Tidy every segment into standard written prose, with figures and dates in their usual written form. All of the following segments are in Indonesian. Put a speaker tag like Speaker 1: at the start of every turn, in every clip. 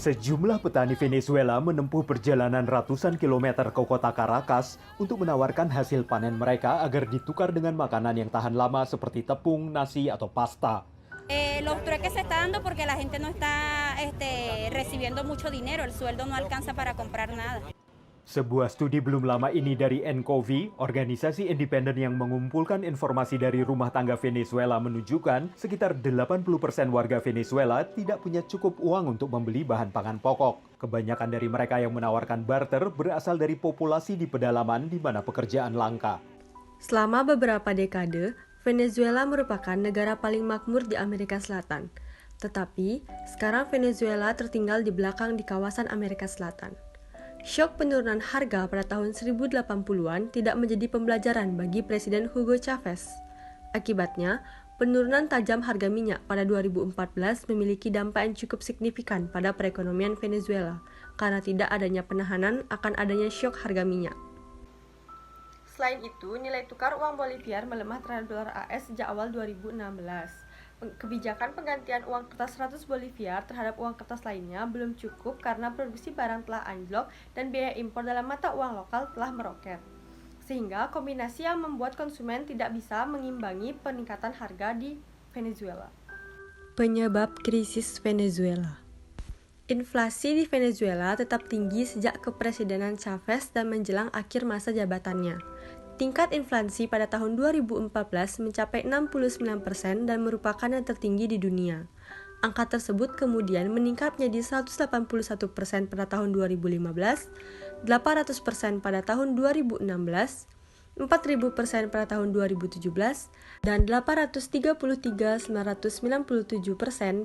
Speaker 1: Sejumlah petani Venezuela menempuh perjalanan ratusan kilometer ke kota Caracas untuk menawarkan hasil panen mereka agar ditukar dengan makanan yang tahan lama seperti tepung, nasi, atau pasta.
Speaker 2: Los trueques se está dando porque la gente no está recibiendo mucho dinero, el sueldo no alcanza para comprar nada.
Speaker 1: Sebuah studi belum lama ini dari NCOVI, organisasi independen yang mengumpulkan informasi dari rumah tangga Venezuela menunjukkan sekitar 80% warga Venezuela tidak punya cukup uang untuk membeli bahan pangan pokok. Kebanyakan dari mereka yang menawarkan barter berasal dari populasi di pedalaman di mana pekerjaan langka.
Speaker 3: Selama beberapa dekade, Venezuela merupakan negara paling makmur di Amerika Selatan. Tetapi, sekarang Venezuela tertinggal di belakang di kawasan Amerika Selatan. Syok penurunan harga pada tahun 1080-an tidak menjadi pembelajaran bagi Presiden Hugo Chavez. Akibatnya, penurunan tajam harga minyak pada 2014 memiliki dampak yang cukup signifikan pada perekonomian Venezuela karena tidak adanya penahanan akan adanya syok harga minyak. Selain itu, nilai tukar uang Boliviar melemah terhadap dolar AS sejak awal 2016. Kebijakan penggantian uang kertas 100 Boliviar terhadap uang kertas lainnya belum cukup karena produksi barang telah anjlok dan biaya impor dalam mata uang lokal telah meroket. Sehingga kombinasi yang membuat konsumen tidak bisa mengimbangi peningkatan harga di Venezuela. Penyebab krisis Venezuela. Inflasi di Venezuela tetap tinggi sejak kepresidenan Chavez dan menjelang akhir masa jabatannya. Tingkat inflasi pada tahun 2014 mencapai 69% dan merupakan yang tertinggi di dunia. Angka tersebut kemudian meningkat menjadi 181% pada tahun 2015, 800% pada tahun 2016, 4.000% pada tahun 2017, dan 833.997%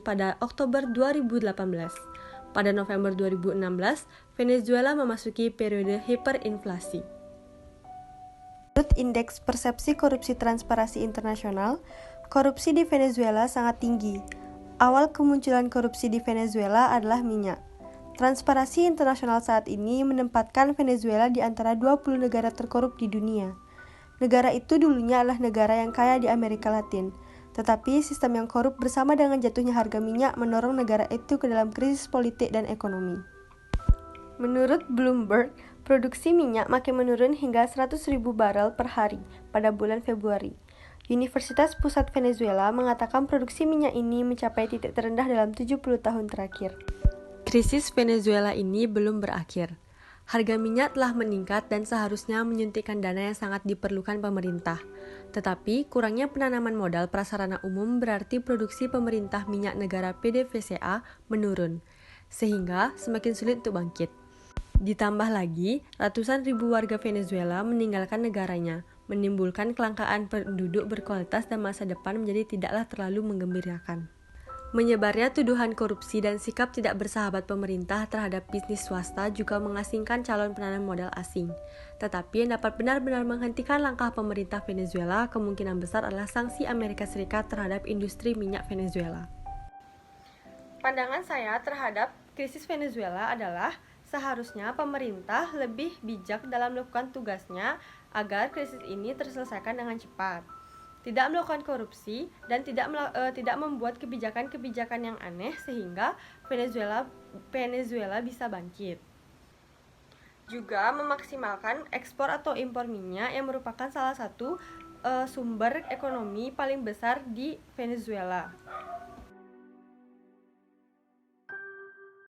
Speaker 3: pada Oktober 2018. Pada November 2016, Venezuela memasuki periode hiperinflasi. Menurut Indeks Persepsi Korupsi Transparansi Internasional, korupsi di Venezuela sangat tinggi. Awal kemunculan korupsi di Venezuela adalah minyak. Transparansi Internasional saat ini menempatkan Venezuela di antara 20 negara terkorup di dunia. Negara itu dulunya adalah negara yang kaya di Amerika Latin, tetapi sistem yang korup bersama dengan jatuhnya harga minyak mendorong negara itu ke dalam krisis politik dan ekonomi. Menurut Bloomberg, produksi minyak makin menurun hingga 100.000 barel per hari pada bulan Februari. Universitas Pusat Venezuela mengatakan produksi minyak ini mencapai titik terendah dalam 70 tahun terakhir. Krisis Venezuela ini belum berakhir. Harga minyak telah meningkat dan seharusnya menyuntikkan dana yang sangat diperlukan pemerintah. Tetapi, kurangnya penanaman modal prasarana umum berarti produksi pemerintah minyak negara PDVSA menurun, sehingga semakin sulit untuk bangkit. Ditambah lagi, ratusan ribu warga Venezuela meninggalkan negaranya, menimbulkan kelangkaan penduduk berkualitas dan masa depan menjadi tidaklah terlalu menggembirakan. Menyebarnya tuduhan korupsi dan sikap tidak bersahabat pemerintah terhadap bisnis swasta juga mengasingkan calon penanam modal asing. Tetapi yang dapat benar-benar menghentikan langkah pemerintah Venezuela kemungkinan besar adalah sanksi Amerika Serikat terhadap industri minyak Venezuela. Pandangan saya terhadap krisis Venezuela adalah seharusnya pemerintah lebih bijak dalam melakukan tugasnya agar krisis ini terselesaikan dengan cepat. Tidak melakukan korupsi dan tidak membuat kebijakan-kebijakan yang aneh sehingga Venezuela bisa bangkit. Juga memaksimalkan ekspor atau impor minyak yang merupakan salah satu sumber ekonomi paling besar di Venezuela.